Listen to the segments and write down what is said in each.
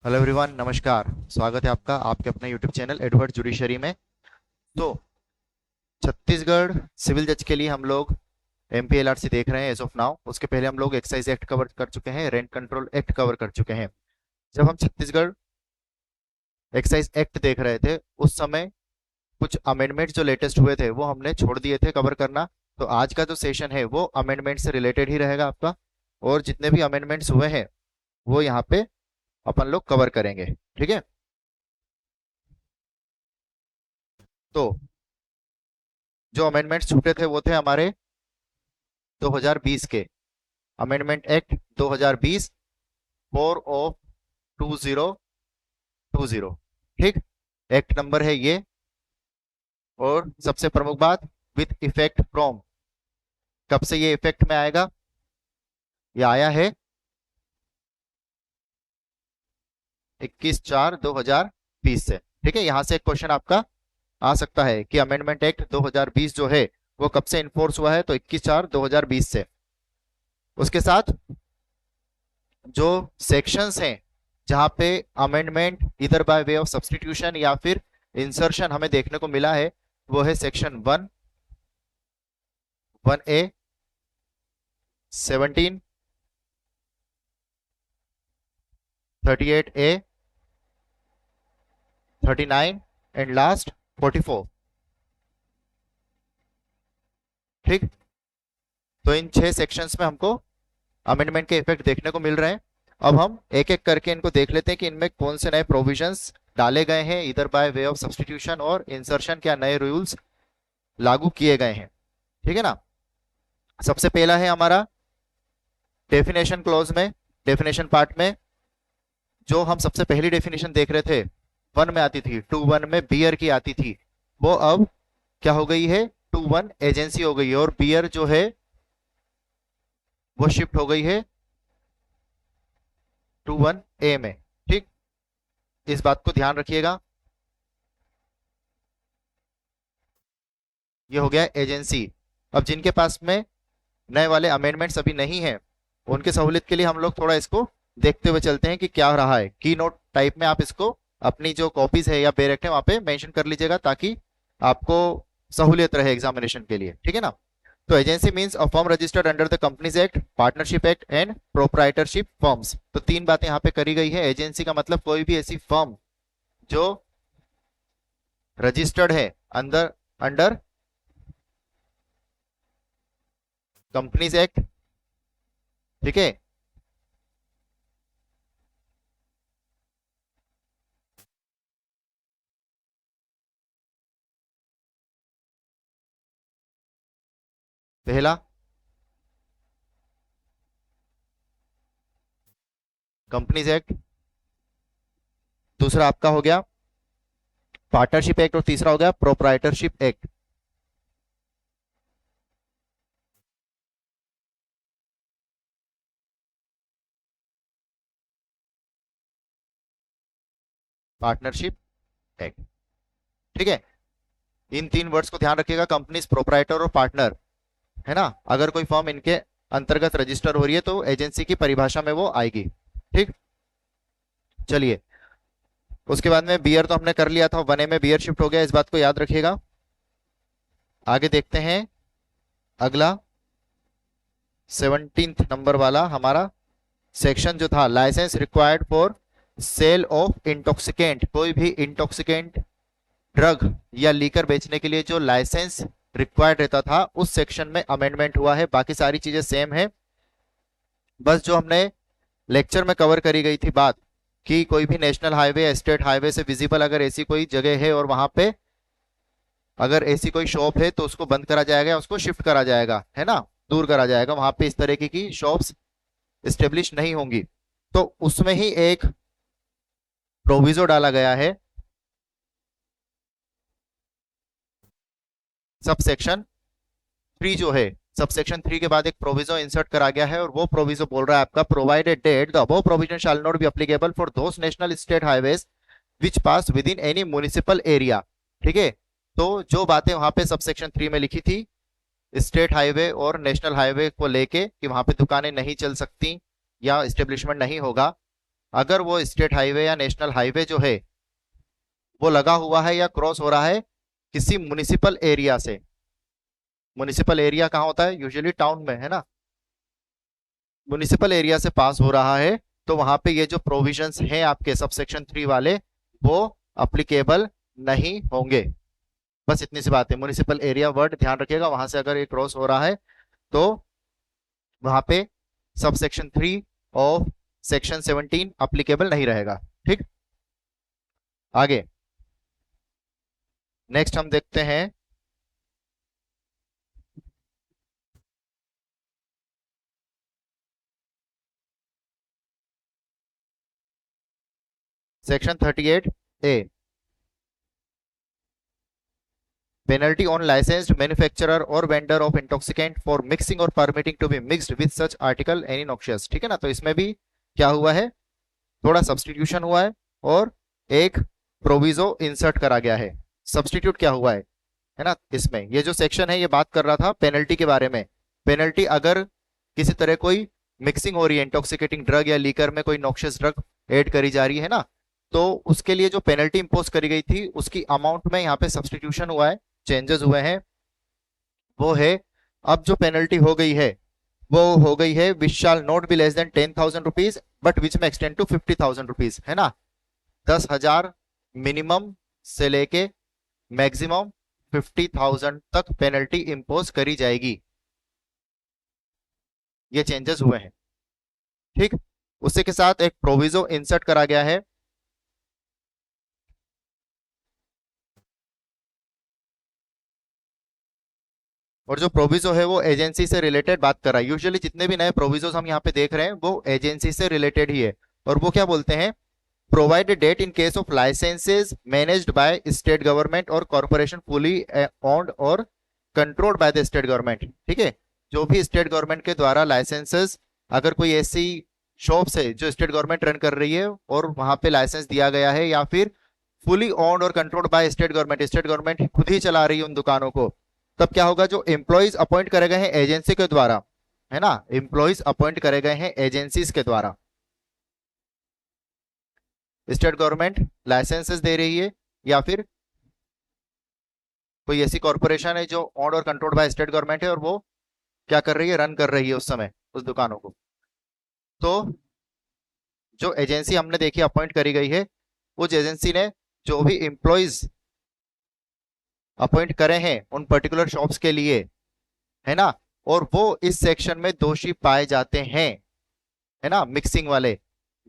Hello everyone, नमस्कार। स्वागत है आपका आपके अपने यूट्यूब चैनल एडवर्ड जुडिशरी में। तो छत्तीसगढ़ सिविल जज के लिए हम लोग एमपीएलआरसी देख रहे हैं एज ऑफ नाउ। उसके पहले हम लोग एक्साइज एक्ट कवर कर चुके हैं, रेंट कंट्रोल एक्ट कवर कर चुके हैं। जब हम छत्तीसगढ़ एक्साइज एक्ट देख रहे थे उस समय कुछ अमेंडमेंट जो लेटेस्ट हुए थे वो हमने छोड़ दिए थे कवर करना। तो आज का जो सेशन है वो अमेंडमेंट से रिलेटेड ही रहेगा आपका, और जितने भी अमेंडमेंट्स हुए हैं वो यहाँ पे अपन लोग कवर करेंगे। ठीक है। तो जो अमेंडमेंट्स छूटे थे वो थे हमारे 2020 के अमेंडमेंट एक्ट 2020 4 ऑफ 2020। ठीक। एक्ट नंबर है ये। और सबसे प्रमुख बात, विथ इफेक्ट फ्रॉम, कब से ये इफेक्ट में आएगा? ये आया है 21/4/2020 से। ठीक है। यहां से एक क्वेश्चन आपका आ सकता है कि अमेंडमेंट एक्ट 2020 जो है वो कब से इन्फोर्स हुआ है, तो 21/4/2020 से। उसके साथ जो सेक्शंस हैं जहां पे अमेंडमेंट इधर बाय वे ऑफ सब्स्टिट्यूशन या फिर इंसर्शन हमें देखने को मिला है, वो है section 1 1A 17 38A 39 and last 44। ठीक। तो इन 6 सेक्शंस में हमको अमेंडमेंट के इफेक्ट देखने को मिल रहे हैं। अब हम एक एक करके इनको देख लेते हैं कि इनमें कौन से नए प्रोविजंस डाले गए हैं, इधर बाय वे ऑफ सब्स्टिट्यूशन और इंसर्शन क्या नए रूल्स लागू किए गए हैं। ठीक है ना। सबसे पहला है हमारा डेफिनेशन क्लॉज में, डेफिनेशन पार्ट में जो हम सबसे पहली डेफिनेशन देख रहे थे 1 में आती थी, 2 1 में बियर की आती थी, वो अब क्या हो गई है, 2 1 एजेंसी हो गई है, और बियर जो है वो शिफ्ट हो गई है 2 1A में। ठीक। इस बात को ध्यान रखिएगा। ये हो गया एजेंसी। अब जिनके पास में नए वाले अमेंडमेंट्स अभी नहीं है उनके सहूलियत के लिए हम लोग थोड़ा इसको देखते हुए चलते हैं कि क्या रहा है। की नोट टाइप में आप इसको अपनी जो कॉपीज है या बेरेक्ट है वहां पे मेंशन कर लीजिएगा ताकि आपको सहूलियत रहे एग्जामिनेशन के लिए। ठीक है ना। तो agency means a firm registered under the companies act, partnership act and proprietorship firms. तो 3 बातें यहाँ पे करी गई है। एजेंसी का मतलब कोई भी ऐसी फर्म जो रजिस्टर्ड है अंदर अंडर कंपनीज एक्ट। ठीक है। पहला कंपनीज एक्ट, दूसरा आपका हो गया पार्टनरशिप एक्ट, और तीसरा हो गया प्रोप्राइटरशिप एक्ट। Partnership act. ठीक है। इन 3 वर्ड्स को ध्यान रखिएगा, कंपनीज, प्रोप्राइटर और पार्टनर, है ना। अगर कोई फर्म इनके अंतर्गत रजिस्टर हो रही है तो एजेंसी की परिभाषा में वो आएगी। ठीक। चलिए, उसके बाद में बियर तो हमने कर लिया था, 1A में बियर शिफ्ट हो गया, इस बात को याद रखिएगा। आगे देखते हैं अगला 17 नंबर वाला हमारा सेक्शन जो था, license required for sale of intoxicant. कोई भी इंटॉक्सिकेंट ड्रग या लीकर बेचने के लिए जो लाइसेंस रिक्वायर्ड रहता था उस सेक्शन में अमेंडमेंट हुआ है। बाकी सारी चीजें सेम है। बस जो हमने लेक्चर में कवर करी गई थी बात कि कोई भी नेशनल हाईवे या स्टेट हाईवे से विजिबल अगर ऐसी कोई जगह है और वहां पे अगर ऐसी कोई शॉप है तो उसको बंद करा जाएगा, उसको शिफ्ट करा जाएगा, है ना, दूर करा जाएगा। वहां पे इस तरह की शॉप्स स्टेब्लिश नहीं होंगी। तो उसमें ही एक प्रोविजो डाला गया है, सब सेक्शन 3 जो है, सब सेक्शन 3 के बाद एक प्रोविजो इंसर्ट करा गया है, और वो प्रोविजो बोल रहा है आपका, provided that the above provision shall not be applicable for those national state highways which pass with in any municipal area. ठीक है। तो जो बातें वहां पे सब सेक्शन 3 में लिखी थी स्टेट हाईवे और नेशनल हाईवे को लेके कि वहां पे दुकानें नहीं चल सकती या स्टेब्लिशमेंट नहीं होगा, अगर वो स्टेट हाईवे या नेशनल हाईवे जो है वो लगा हुआ है या क्रॉस हो रहा है किसी म्युनिसिपल एरिया से। म्युनिसिपल एरिया कहाँ होता है? यूजुअली टाउन में, है ना। म्युनिसिपल एरिया से पास हो रहा है तो वहां पे ये जो प्रोविजंस हैं आपके सबसेक्शन 3 वाले वो अप्लीकेबल नहीं होंगे। बस इतनी सी बात है। म्युनिसिपल एरिया वर्ड ध्यान रखिएगा, वहां से अगर ये क्रॉस हो रहा है तो वहां पे सबसेक्शन 3 ऑफ सेक्शन 17 अप्लीकेबल नहीं रहेगा। ठीक, आगे नेक्स्ट हम देखते हैं section 38A, penalty on licensed manufacturer or vendor of intoxicant for mixing or permitting to be mixed with such article any noxious। ठीक है ना। तो इसमें भी क्या हुआ है, थोड़ा सब्सटीट्यूशन हुआ है और एक प्रोविजो इंसर्ट करा गया है। सब्सटीट्यूट क्या हुआ है ना। इसमें ये जो सेक्शन है ये बात कर रहा था पेनल्टी के बारे में। पेनल्टी अगर किसी तरह कोई मिक्सिंग हो रही है, इंटॉक्सिकेटिंग ड्रग या लीकर में कोई नॉक्शियस ड्रग ऐड करी जा रही है ना, तो उसके लिए जो पेनल्टी इंपोज करी गई थी उसकी अमाउंट में यहाँ पे सब्सटीट्यूशन हुआ है, चेंजेस हुए हैं। वो है, अब जो पेनल्टी हो गई है वो हो गई है which shall not be less than 10,000 rupees but which में एक्सटेंड टू 50,000 रुपीज, है ना। 10,000 मिनिमम से लेके मैक्सिमम 50,000 तक पेनल्टी इंपोज करी जाएगी। ये चेंजेस हुए हैं। ठीक, उसी के साथ एक प्रोविजो इंसर्ट करा गया है। और जो प्रोविजो है वो एजेंसी से रिलेटेड बात कर रहा है। यूजुअली जितने भी नए प्रोविजोस हम यहाँ पे देख रहे हैं वो एजेंसी से रिलेटेड ही है। और वो क्या बोलते हैं, provide that in case of licenses managed by state government और कॉर्पोरेशन फुली ओन्ड और controlled by the state government. ठीक है, जो भी स्टेट गवर्नमेंट के द्वारा लाइसेंसेस, अगर कोई ऐसी शॉप्स है जो स्टेट गवर्नमेंट रन कर रही है और वहां पे लाइसेंस दिया गया है, या फिर फुली ओन्ड और controlled bye state government, state government खुद ही चला रही है उन दुकानों को, तब क्या होगा, जो एम्प्लॉयज अपॉइंट करे गए हैं एजेंसी के द्वारा, है ना, एम्प्लॉयज अपॉइंट करे गए हैं एजेंसीज के द्वारा, स्टेट गवर्नमेंट लाइसेंसेस दे रही है या फिर कोई ऐसी कॉर्पोरेशन है जो ऑन और कंट्रोल्ड बाय स्टेट गवर्नमेंट है और वो क्या कर रही है, रन कर रही है उस समय उस दुकानों को। तो जो एजेंसी हमने देखी अपॉइंट करी गई है, उस एजेंसी ने जो भी एम्प्लॉयज अपॉइंट करे हैं उन पर्टिकुलर शॉप्स के लिए, है ना, और वो इस सेक्शन में दोषी पाए जाते हैं, है ना, मिक्सिंग वाले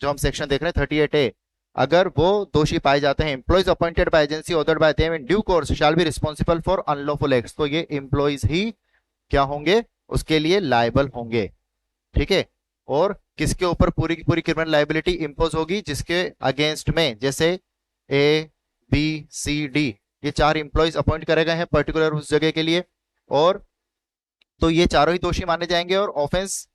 जो हम सेक्शन देख रहे हैं 38A, अगर वो दोषी पाए जाते हैं, employees appointed by agency ordered by them in due course shall be responsible for unlawful acts, तो ये एम्प्लॉयज ही क्या होंगे, उसके लिए लायबल होंगे। ठीक है, और किसके ऊपर पूरी की पूरी क्रिमिनल लाइबिलिटी इंपोज होगी, जिसके अगेंस्ट में जैसे A, B, C, D ये 4 एम्प्लॉयज अपॉइंट करे गए हैं पर्टिकुलर उस जगह के लिए, और तो ये चारों ही दोषी माने जाएंगे और ऑफेंस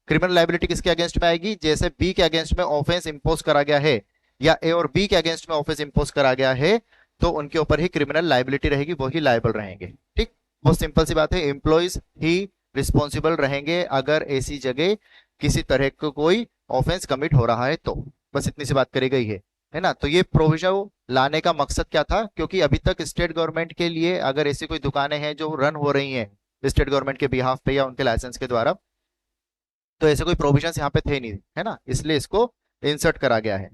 क्रिमिनल लाइबिलिटी किसके अगेंस्ट में आएगी, जैसे बी के अगेंस्ट में ऑफेंस इंपोज करा गया है या ए और बी के अगेंस्ट में ऑफेंस इंपोज करा गया है तो उनके ऊपर ही क्रिमिनल लाइबिलिटी रहेगी, वो ही लायबल रहेंगे। ठीक, बहुत सिंपल सी बात है, एम्प्लॉयज ही रिस्पॉन्सिबल रहेंगे अगर ऐसी जगह किसी तरह का कोई ऑफेंस कमिट हो रहा है तो। बस इतनी सी बात करी गई है ना। तो ये प्रोविजन लाने का मकसद क्या था, क्योंकि अभी तक स्टेट गवर्नमेंट के लिए अगर ऐसी कोई दुकानें हैं जो रन हो रही हैं स्टेट गवर्नमेंट के बिहाफ पे या उनके लाइसेंस के द्वारा, तो ऐसे कोई प्रोविजंस यहाँ पे थे नहीं, है ना, इसलिए इसको इंसर्ट करा गया है।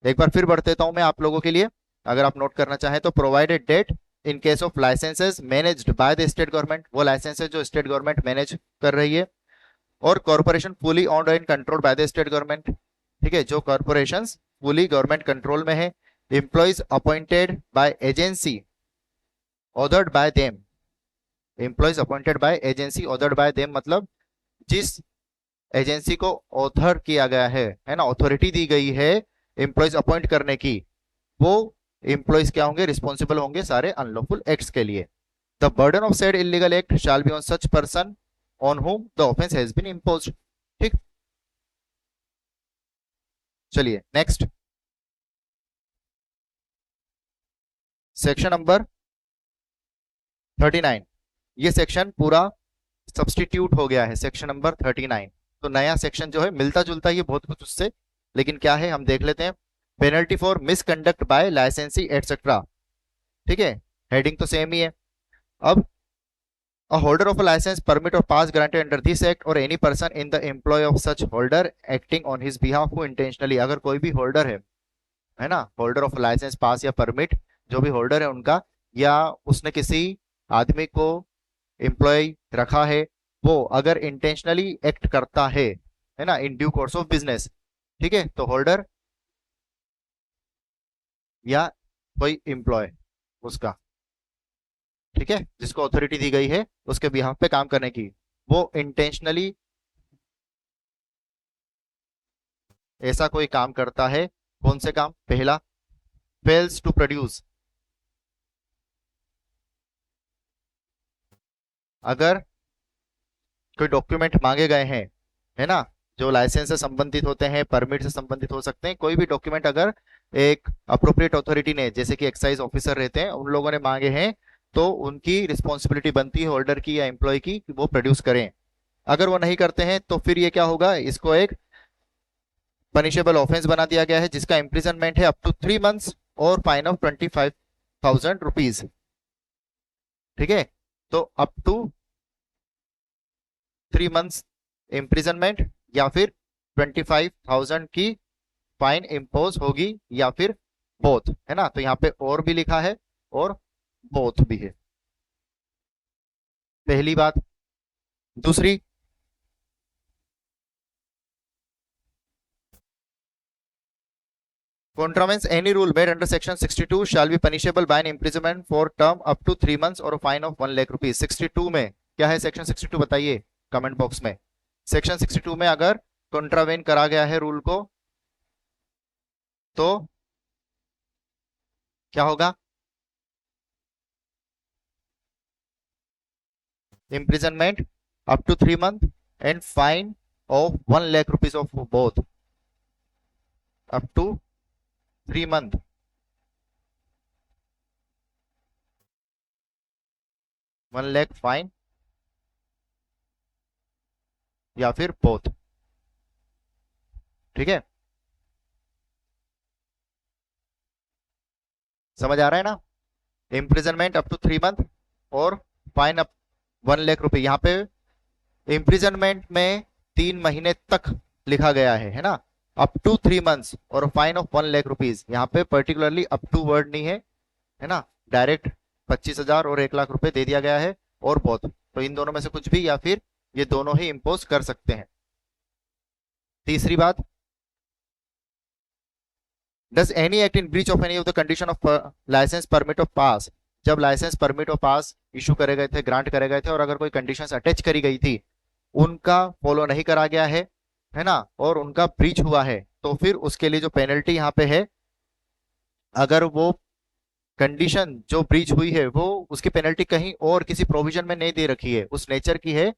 एक बार फिर बढ़ देता हूं मैं आप लोगों के लिए, अगर आप नोट करना चाहें तो, provided that in case of licenses managed by the state government, वो लाइसेंसेस जो स्टेट गवर्नमेंट मैनेज कर रही है, और corporation fully owned and controlled by the state government. ठीक है, जो कॉर्पोरेशन फुली गवर्नमेंट कंट्रोल में है, employees appointed by agency ordered by them, employees appointed by agency ordered by them मतलब जिस एजेंसी को ऑथर किया गया है ना, अथॉरिटी दी गई है एम्प्लॉयज अपॉइंट करने की, वो एम्प्लॉयज क्या होंगे, रिस्पॉन्सिबल होंगे सारे अनलॉफुल एक्ट्स के लिए। The burden of said illegal act shall be on such person on whom the offence has been imposed। ठीक, चलिए नेक्स्ट सेक्शन नंबर 39, ये सेक्शन पूरा सब्सटीट्यूट हो गया है, सेक्शन नंबर 39। तो नया सेक्शन जो है मिलता जुलता, ये बहुत कुछ उससे लेकिन क्या है हम देख लेते हैं। पेनल्टी फॉर मिसकंडक्ट बाय लाइसेंसी एटसेट्रा, ठीक है, हेडिंग तो सेम ही है। अब a holder of a license, permit or pass granted under this act or any person in the employ of such holder acting on his behalf who intentionally, अगर कोई भी holder है ना, होल्डर ऑफ लाइसेंस, पास या permit, जो भी holder है उनका, या उसने किसी आदमी को एम्प्लॉय रखा है, वो अगर इंटेंशनली एक्ट करता है ना, in due course of business, ठीक है, तो होल्डर या कोई एम्प्लॉय उसका, ठीक है, जिसको अथॉरिटी दी गई है उसके बिहाफ पे काम करने की, वो इंटेंशनली ऐसा कोई काम करता है। कौन से काम? पहला, फेल्स टू प्रोड्यूस, अगर कोई डॉक्यूमेंट मांगे गए हैं, है ना, जो लाइसेंस से संबंधित होते हैं, परमिट से संबंधित हो सकते हैं, कोई भी डॉक्यूमेंट अगर एक अप्रोप्रिएट अथॉरिटी ने, जैसे कि एक्साइज ऑफिसर रहते हैं, उन लोगों ने मांगे हैं, तो उनकी रिस्पॉन्सिबिलिटी बनती है होल्डर की या एम्प्लॉय की कि वो प्रोड्यूस करें। अगर वो नहीं करते हैं तो फिर ये क्या होगा, इसको एक पनिशेबल ऑफेंस बना दिया गया है, जिसका इम्प्रिजनमेंट है अप टू 3 मंथ्स और फाइन ऑफ 25,000 रुपीज, ठीक है। तो अप टू 3 मंथ्स इम्प्रिजनमेंट या फिर 25,000 की फाइन इम्पोज होगी, या फिर बोथ, है ना, तो यहाँ पे और भी लिखा है और बोथ भी है, पहली बात। दूसरी, contravenes any rule made under section 62 shall be punishable by an imprisonment for term up to 3 months और फाइन ऑफ 1 लाख रुपीज। 62 में क्या है, सेक्शन 62 बताइए कमेंट बॉक्स में। सेक्शन 62 में अगर कॉन्ट्रावेन करा गया है रूल को तो क्या होगा, imprisonment up to 3 month and fine of 1 lakh rupees of both, up to 3 month 1 lakh fine या फिर बोथ, ठीक है, समझ आ रहा है ना। इम्प्रिजनमेंट अप टू 3 मंथ और फाइन अप 1 लाख रुपए। यहाँ पे इम्प्रिजनमेंट में 3 महीने तक लिखा गया है ना, अप टू 3 मंथ्स और फाइन ऑफ 1 लाख रुपीज। यहाँ पे पर्टिकुलरली अप टू वर्ड नहीं है ना, डायरेक्ट 25,000 और 1 लाख रुपए दे दिया गया है, और बहुत, तो इन दोनों में से कुछ भी या फिर ये दोनों ही इम्पोज कर सकते हैं। तीसरी बात, does any act in breach of any of the condition of license, permit of pass, जब लाइसेंस, परमिट और पास इशू करे गए थे, ग्रांट करे गए थे, और अगर कोई कंडीशंस अटैच करी गई थी, उनका फॉलो नहीं करा गया है ना, और उनका ब्रीच हुआ है, तो फिर उसके लिए जो पेनल्टी यहाँ पे है, अगर वो कंडीशन जो ब्रीच हुई है वो, उसकी पेनल्टी कहीं और किसी प्रोविजन में नहीं दे रखी है, उस नेचर की है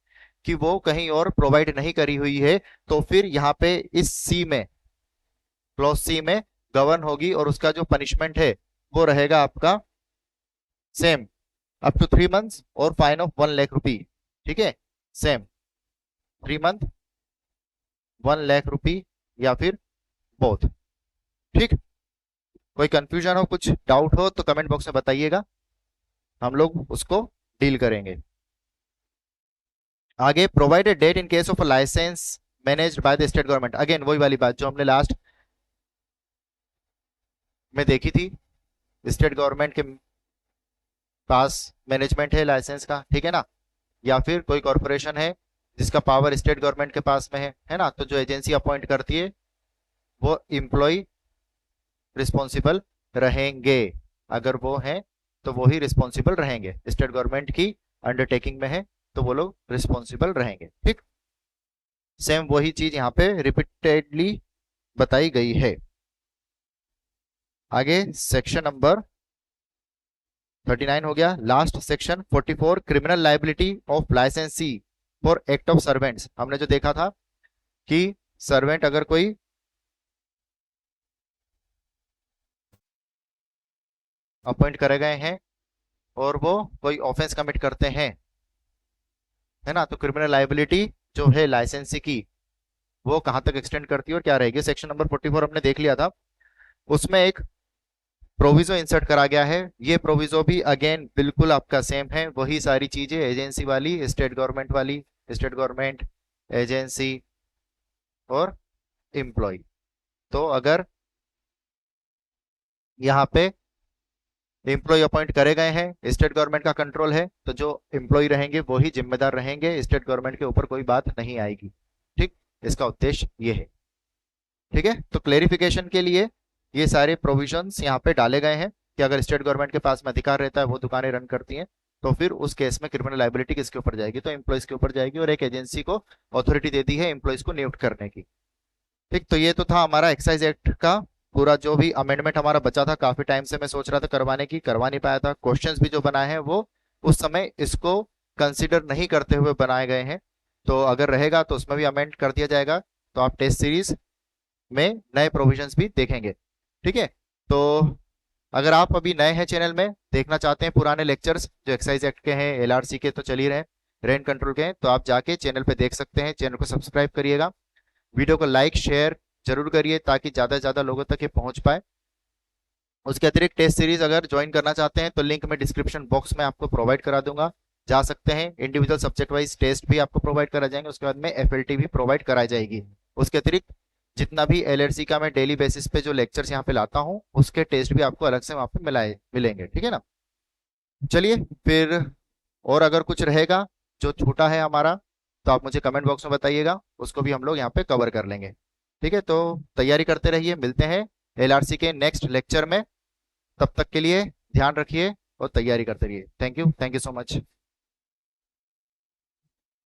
कि वो कहीं और प्रोवाइड नहीं करी हुई है, तो फिर यहाँ पे इस सी में, क्लॉज सी में गवर्न होगी, और उसका जो पनिशमेंट है वो रहेगा आपका सेम, अप टू 3 मंथ्स और फाइन ऑफ 1 लाख रुपी, ठीक है, सेम 3 मंथ 1 लाख रुपी या फिर बोथ, ठीक। कोई कंफ्यूजन हो, कुछ डाउट हो तो कमेंट बॉक्स में बताइएगा, हम लोग उसको डील करेंगे। आगे, provide that in case of license managed by the state government, again वही वाली बात जो हमने लास्ट में देखी थी, स्टेट गवर्नमेंट के पास मैनेजमेंट है लाइसेंस का, ठीक है ना, या फिर कोई कॉरपोरेशन है जिसका पावर स्टेट गवर्नमेंट के पास में है ना, तो जो एजेंसी अपॉइंट करती है वो एम्प्लॉय रिस्पॉन्सिबल रहेंगे, अगर वो हैं तो वो ही रिस्पॉन्सिबल रहेंगे, स्टेट गवर्नमेंट की अंडरटेकिंग में है तो वो लोग रिस्पॉन्सिबल रहेंगे, ठीक। सेम वही चीज यहाँ पे रिपीटेडली बताई गई है। आगे सेक्शन नंबर 39 हो गया, last section 44, criminal liability of लाइसेंसी फॉर एक्ट ऑफ सर्वेंट्स। हमने जो देखा था कि सर्वेंट अगर कोई अपॉइंट करे गए हैं और वो कोई ऑफेंस कमिट करते हैं, है ना, तो क्रिमिनल लाइबिलिटी जो है लाइसेंसी की, वो कहाँ तक एक्सटेंड करती है और क्या रहेगी। सेक्शन नंबर 44 हमने देख लिया था, उसमें एक प्रोविजो इंसर्ट करा गया है। ये प्रोविजो भी अगेन बिल्कुल आपका सेम है, वही सारी चीजें, एजेंसी वाली, स्टेट गवर्नमेंट वाली, स्टेट गवर्नमेंट, एजेंसी और एम्प्लॉय। तो अगर यहाँ पे एम्प्लॉय अपॉइंट करे गए हैं, स्टेट गवर्नमेंट का कंट्रोल है, तो जो एम्प्लॉय रहेंगे वो ही जिम्मेदार रहेंगे, स्टेट गवर्नमेंट के ऊपर कोई बात नहीं आएगी। ठीक, इसका उद्देश्य ये है। ठीक है, तो क्लेरिफिकेशन के लिए ये सारे प्रोविजंस यहाँ पे डाले गए हैं कि अगर स्टेट गवर्नमेंट के पास में अधिकार रहता है, वो दुकानें रन करती हैं, तो फिर उस केस में क्रिमिनल लाइबिलिटी किसके ऊपर जाएगी, तो एम्प्लॉयज के ऊपर जाएगी। और एक एजेंसी को अथॉरिटी दे दी है एम्प्लॉयज को नियुक्त करने की। ठीक, तो ये तो था हमारा एक्साइज एक्ट का पूरा जो भी अमेंडमेंट हमारा बचा था। काफी टाइम से मैं सोच रहा था करवाने की, करवा नहीं पाया था। क्वेश्चंस भी जो बनाए हैं वो उस समय इसको कंसिडर नहीं करते हुए बनाए गए हैं, तो अगर रहेगा तो उसमें भी अमेंड कर दिया जाएगा। तो आप टेस्ट सीरीज में नए प्रोविजंस भी देखेंगे। ठीक है, तो अगर आप अभी नए हैं चैनल में, देखना चाहते हैं पुराने लेक्चर्स जो एक्साइज एक्ट के हैं, एलआरसी के तो चल ही रहे हैं, रेंट कंट्रोल के हैं, तो आप जाके चैनल पे देख सकते हैं। चैनल को सब्सक्राइब करिएगा, वीडियो को लाइक शेयर जरूर करिए ताकि ज़्यादा से ज़्यादा लोगों तक ये पहुंच पाए। उसके अतिरिक्त टेस्ट सीरीज अगर ज्वाइन करना चाहते हैं तो लिंक मैं डिस्क्रिप्शन बॉक्स में आपको प्रोवाइड करा दूंगा, जा सकते हैं। इंडिविजुअल सब्जेक्ट वाइज टेस्ट भी आपको प्रोवाइड करा जाएंगे, उसके बाद में एफएलटी भी प्रोवाइड कराई जाएगी। उसके अतिरिक्त जितना भी एलआरसी का मैं डेली बेसिस पे जो लेक्चर्स यहाँ पे लाता हूँ, उसके टेस्ट भी आपको अलग से वहाँ पे मिलेंगे। ठीक है ना, चलिए फिर, और अगर कुछ रहेगा जो छूटा है हमारा, तो आप मुझे कमेंट बॉक्स में बताइएगा, उसको भी हम लोग यहाँ पे कवर कर लेंगे। ठीक है, तो तैयारी करते रहिए, मिलते हैं एलआरसी के नेक्स्ट लेक्चर में। तब तक के लिए ध्यान रखिए और तैयारी करते रहिए। Thank you so much.